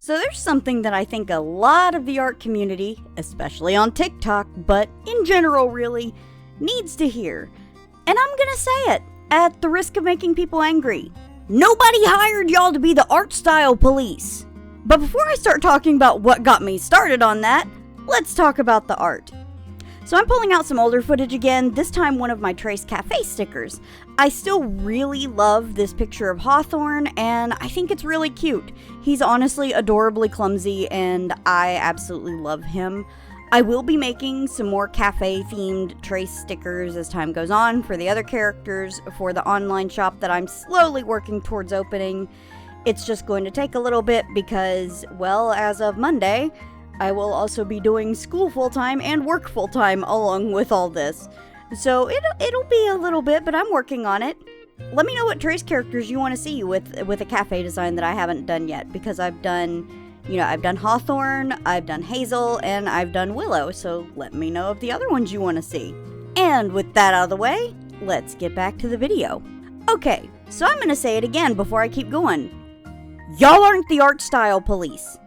So there's something that I think a lot of the art community, especially on TikTok, but in general really, needs to hear. And I'm gonna say it, at the risk of making people angry. Nobody hired y'all to be the art style police. But before I start talking about what got me started on that, let's talk about the art. So I'm pulling out some older footage again, this time one of my Trace Cafe stickers. I still really love this picture of Hawthorne, and I think it's really cute. He's honestly adorably clumsy, and I absolutely love him. I will be making some more cafe-themed Trace stickers as time goes on for the other characters for the online shop that I'm slowly working towards opening. It's just going to take a little bit because, well, as of Monday, I will also be doing school full-time and work full-time along with all this. So it'll be a little bit, but I'm working on it. Let me know what Trace characters you want to see with a cafe design that I haven't done yet, because I've done Hawthorne, I've done Hazel, and I've done Willow, so let me know of the other ones you want to see. And with that out of the way, let's get back to the video. Okay, so I'm going to say it again before I keep going. Y'all aren't the art style police.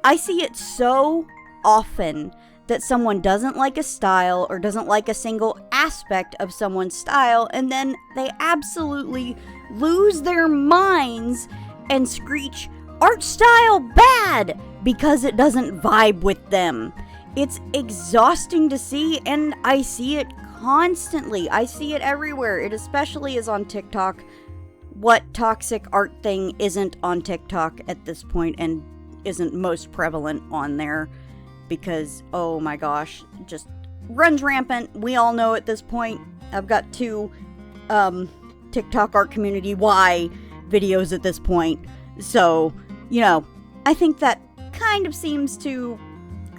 I see it so often that someone doesn't like a style or doesn't like a single aspect of someone's style, and then they absolutely lose their minds and screech, "Art style bad!" because it doesn't vibe with them. It's exhausting to see, and I see it constantly. I see it everywhere. It especially is on TikTok. What toxic art thing isn't on TikTok at this point and isn't most prevalent on there? Because, oh my gosh, just runs rampant. We all know at this point. I've got 2 TikTok art community Y videos at this point. So, I think that kind of seems to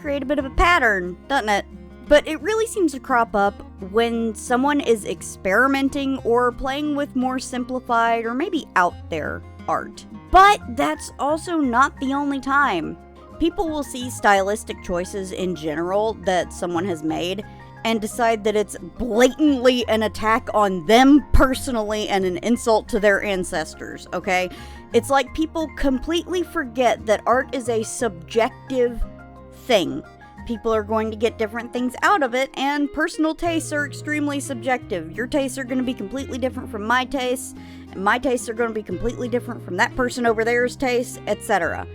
create a bit of a pattern, doesn't it? But it really seems to crop up when someone is experimenting or playing with more simplified or maybe out there art. But that's also not the only time. People will see stylistic choices in general that someone has made and decide that it's blatantly an attack on them personally and an insult to their ancestors, okay? It's like people completely forget that art is a subjective thing. People are going to get different things out of it, and personal tastes are extremely subjective. Your tastes are going to be completely different from my tastes, and my tastes are going to be completely different from that person over there's tastes, etc.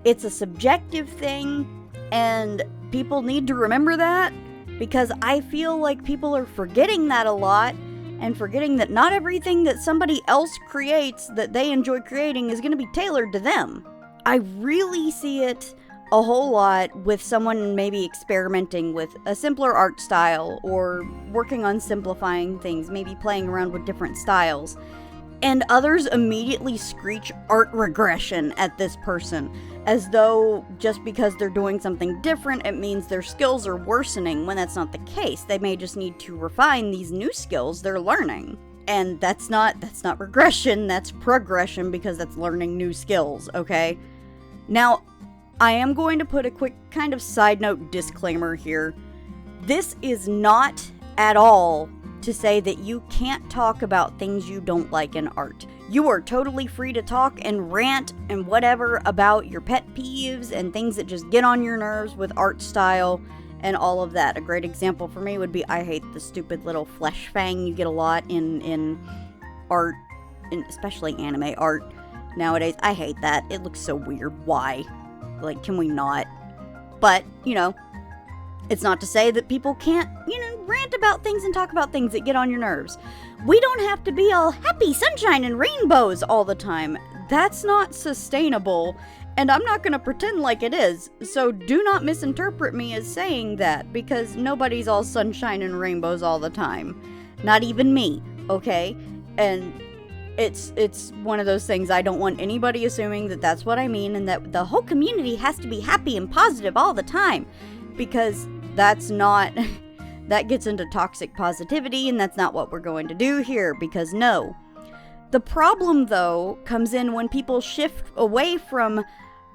It's a subjective thing, and people need to remember that, because I feel like people are forgetting that a lot, and forgetting that not everything that somebody else creates that they enjoy creating is going to be tailored to them. I really see it a whole lot with someone maybe experimenting with a simpler art style or working on simplifying things, maybe playing around with different styles. And others immediately screech art regression at this person, as though just because they're doing something different, it means their skills are worsening, when that's not the case. They may just need to refine these new skills they're learning. And that's not regression, that's progression, because that's learning new skills, okay? Now, I am going to put a quick kind of side note disclaimer here. This is not at all to say that you can't talk about things you don't like in art. You are totally free to talk and rant and whatever about your pet peeves and things that just get on your nerves with art style and all of that. A great example for me would be, I hate the stupid little flesh fang you get a lot in art, especially anime art nowadays. I hate that. It looks so weird. Why? Like, can we not? But, it's not to say that people can't, rant about things and talk about things that get on your nerves. We don't have to be all happy, sunshine, and rainbows all the time. That's not sustainable, and I'm not going to pretend like it is. So do not misinterpret me as saying that, because nobody's all sunshine and rainbows all the time. Not even me, okay? And it's one of those things. I don't want anybody assuming that that's what I mean and that the whole community has to be happy and positive all the time, because that's not, that gets into toxic positivity, and that's not what we're going to do here, because no. The problem, though, comes in when people shift away from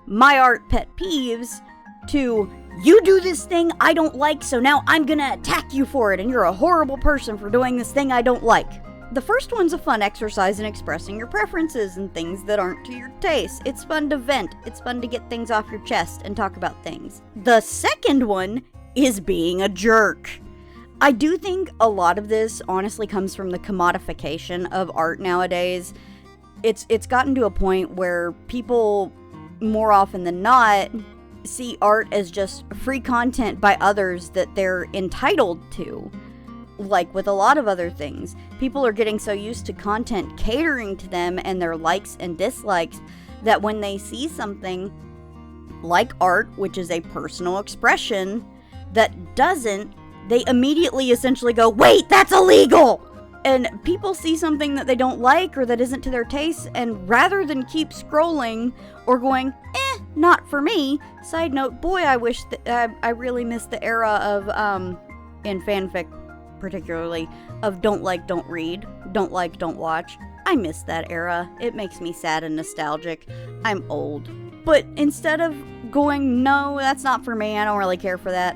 my art pet peeves to, you do this thing I don't like, so now I'm gonna attack you for it, and you're a horrible person for doing this thing I don't like. The first one's a fun exercise in expressing your preferences and things that aren't to your taste. It's fun to vent. It's fun to get things off your chest and talk about things. The second one is being a jerk. I do think a lot of this honestly comes from the commodification of art nowadays. It's gotten to a point where people, more often than not, see art as just free content by others that they're entitled to. Like with a lot of other things, people are getting so used to content catering to them and their likes and dislikes that when they see something like art, which is a personal expression, that doesn't, they immediately essentially go, wait, that's illegal! And people see something that they don't like or that isn't to their taste, and rather than keep scrolling or going, not for me. Side note, boy, I wish that I really miss the era of, in fanfic particularly, of don't like, don't read, don't like, don't watch. I miss that era. It makes me sad and nostalgic. I'm old. But instead of going, no, that's not for me, I don't really care for that,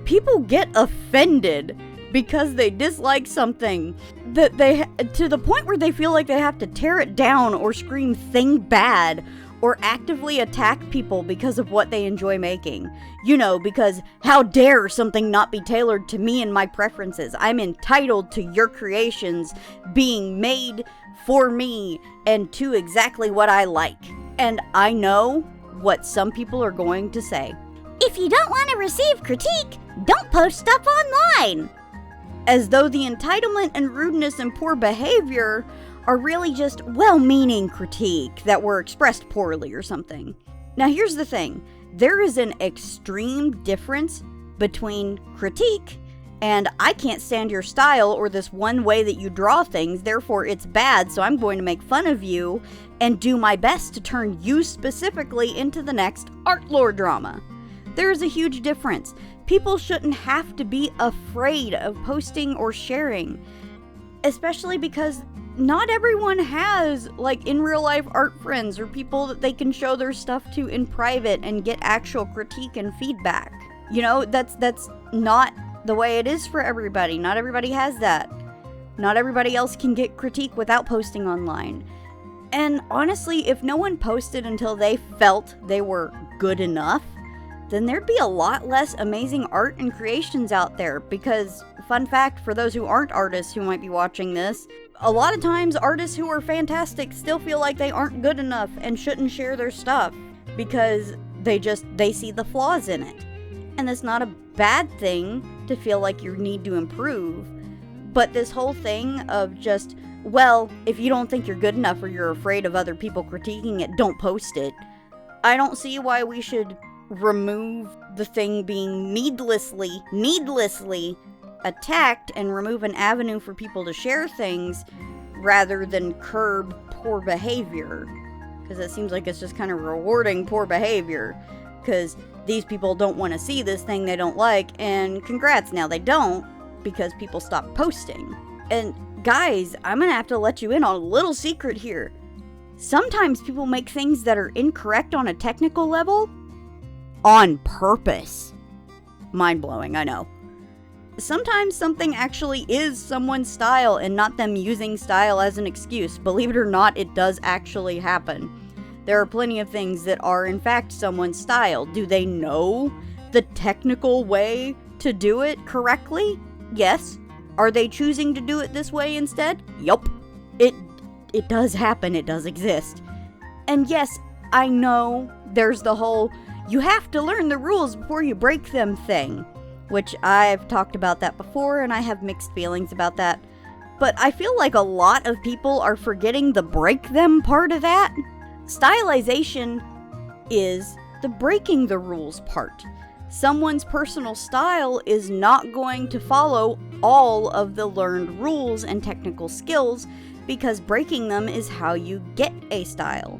people get offended because they dislike something that to the point where they feel like they have to tear it down or scream "thing bad" or actively attack people because of what they enjoy making. You know, because how dare something not be tailored to me and my preferences? I'm entitled to your creations being made for me and to exactly what I like. And I know what some people are going to say. If you don't want to receive critique, don't post stuff online. As though the entitlement and rudeness and poor behavior are really just well-meaning critique that were expressed poorly or something. Now here's the thing. There is an extreme difference between critique and I can't stand your style or this one way that you draw things, therefore it's bad, so I'm going to make fun of you and do my best to turn you specifically into the next art lore drama. There is a huge difference. People shouldn't have to be afraid of posting or sharing, especially because not everyone has, like, in real life art friends or people that they can show their stuff to in private and get actual critique and feedback. You know, that's not the way it is for everybody. Not everybody has that. Not everybody else can get critique without posting online. And honestly, if no one posted until they felt they were good enough, then there'd be a lot less amazing art and creations out there because, fun fact for those who aren't artists who might be watching this, a lot of times artists who are fantastic still feel like they aren't good enough and shouldn't share their stuff because they see the flaws in it. And that's not a bad thing to feel like you need to improve, but this whole thing of just, well, if you don't think you're good enough or you're afraid of other people critiquing it, don't post it. I don't see why we should remove the thing being needlessly attacked and remove an avenue for people to share things rather than curb poor behavior, because it seems like it's just kind of rewarding poor behavior because these people don't want to see this thing they don't like, and congrats, now they don't because people stop posting. And guys, I'm gonna have to let you in on a little secret here. Sometimes people make things that are incorrect on a technical level on purpose. Mind-blowing, I know. Sometimes something actually is someone's style and not them using style as an excuse. Believe it or not, it does actually happen. There are plenty of things that are in fact someone's style. Do they know the technical way to do it correctly? Yes. Are they choosing to do it this way instead? Yup. It does happen, it does exist. And yes, I know there's the whole you have to learn the rules before you break them thing, which I've talked about that before and I have mixed feelings about that. But I feel like a lot of people are forgetting the break them part of that. Stylization is the breaking the rules part. Someone's personal style is not going to follow all of the learned rules and technical skills because breaking them is how you get a style.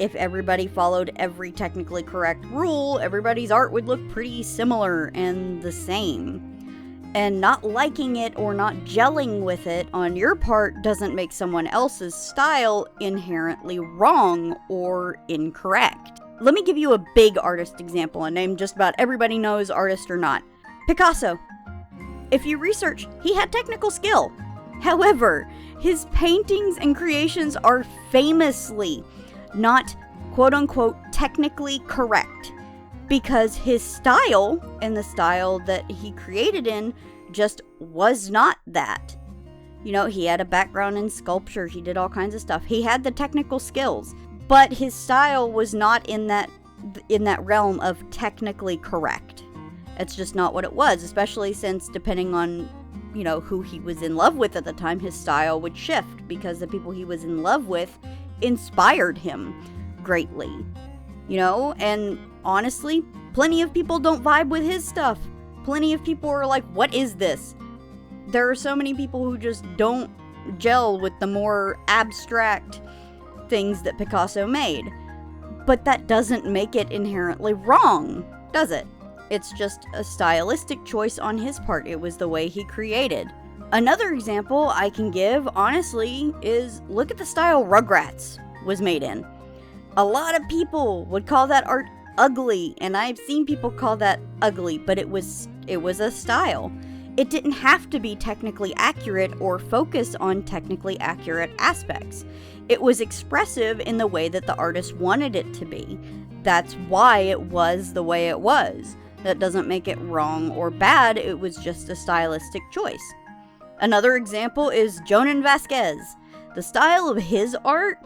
If everybody followed every technically correct rule, everybody's art would look pretty similar and the same. And not liking it or not gelling with it on your part doesn't make someone else's style inherently wrong or incorrect. Let me give you a big artist example, a name just about everybody knows, artist or not. Picasso. If you research, he had technical skill. However, His paintings and creations are famously not quote-unquote technically correct because his style and the style that he created in just was not that. You know, he had a background in sculpture, he did all kinds of stuff. He had the technical skills, but his style was not in that realm of technically correct. It's just not what it was, especially since depending on, you know, who he was in love with at the time, his style would shift because the people he was in love with inspired him greatly. You know, and honestly, plenty of people don't vibe with his stuff. Plenty of people are like, what is this? There are so many people who just don't gel with the more abstract things that Picasso made. But that doesn't make it inherently wrong, does it? It's just a stylistic choice on his part. It was the way he created. Another example I can give, honestly, is look at the style Rugrats was made in. A lot of people would call that art ugly, and I've seen people call that ugly, but it was a style. It didn't have to be technically accurate or focus on technically accurate aspects. It was expressive in the way that the artist wanted it to be. That's why it was the way it was. That doesn't make it wrong or bad, it was just a stylistic choice. Another example is Jonan Vasquez. The style of his art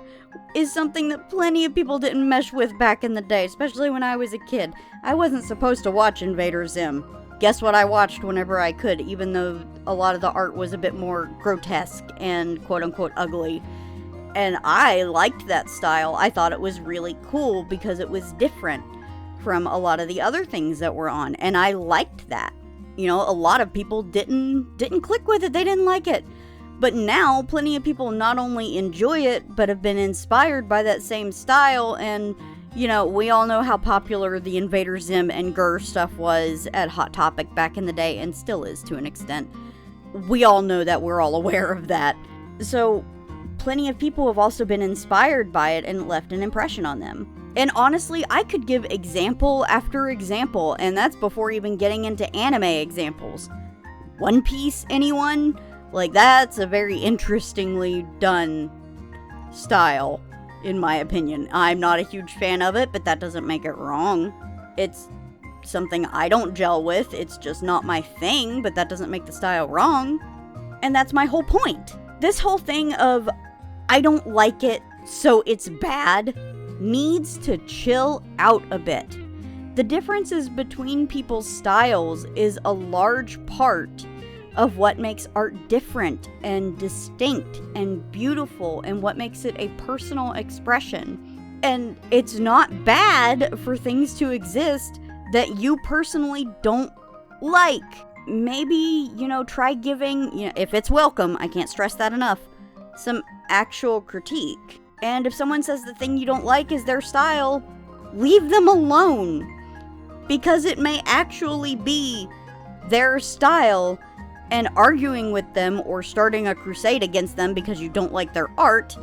is something that plenty of people didn't mesh with back in the day, especially when I was a kid. I wasn't supposed to watch Invader Zim. Guess what I watched whenever I could, even though a lot of the art was a bit more grotesque and quote-unquote ugly. And I liked that style. I thought it was really cool because it was different from a lot of the other things that were on, and I liked that. You know, a lot of people didn't click with it, they didn't like it. But now, plenty of people not only enjoy it, but have been inspired by that same style, and, you know, we all know how popular the Invader Zim and Gurr stuff was at Hot Topic back in the day, and still is to an extent. We all know that, we're all aware of that. So, plenty of people have also been inspired by it and left an impression on them. And honestly, I could give example after example, and that's before even getting into anime examples. One Piece, anyone? Like, that's a very interestingly done style, in my opinion. I'm not a huge fan of it, but that doesn't make it wrong. It's something I don't gel with, it's just not my thing, but that doesn't make the style wrong. And that's my whole point. This whole thing of, I don't like it, so it's bad, needs to chill out a bit. The differences between people's styles is a large part of what makes art different and distinct and beautiful and what makes it a personal expression. And it's not bad for things to exist that you personally don't like. Maybe, you know, try giving, you know, if it's welcome, I can't stress that enough, some actual critique. And if someone says the thing you don't like is their style, leave them alone. Because it may actually be their style, and arguing with them or starting a crusade against them because you don't like their art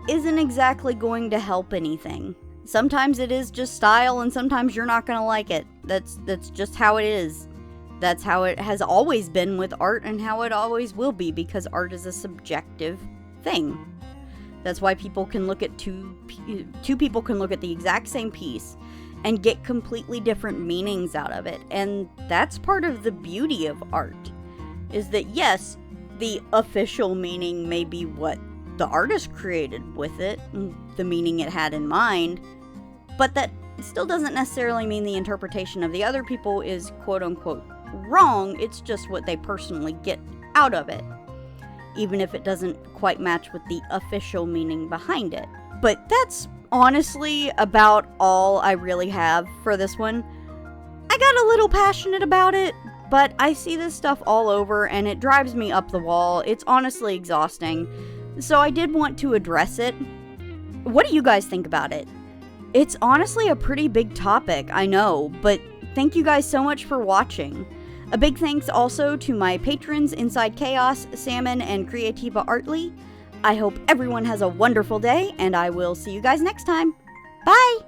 isn't exactly going to help anything. Sometimes it is just style, and sometimes you're not going to like it. That's just how it is. That's how it has always been with art, and how it always will be, because art is a subjective thing. That's why people can look at two people can look at the exact same piece and get completely different meanings out of it. And that's part of the beauty of art, is that yes, the official meaning may be what the artist created with it, the meaning it had in mind, but that still doesn't necessarily mean the interpretation of the other people is quote-unquote wrong. It's just what they personally get out of it, even if it doesn't quite match with the official meaning behind it. But that's honestly about all I really have for this one. I got a little passionate about it, but I see this stuff all over and it drives me up the wall. It's honestly exhausting. So I did want to address it. What do you guys think about it? It's honestly a pretty big topic, I know, but thank you guys so much for watching. A big thanks also to my patrons Inside Chaos, Salmon, and Creativa Artly. I hope everyone has a wonderful day, and I will see you guys next time. Bye!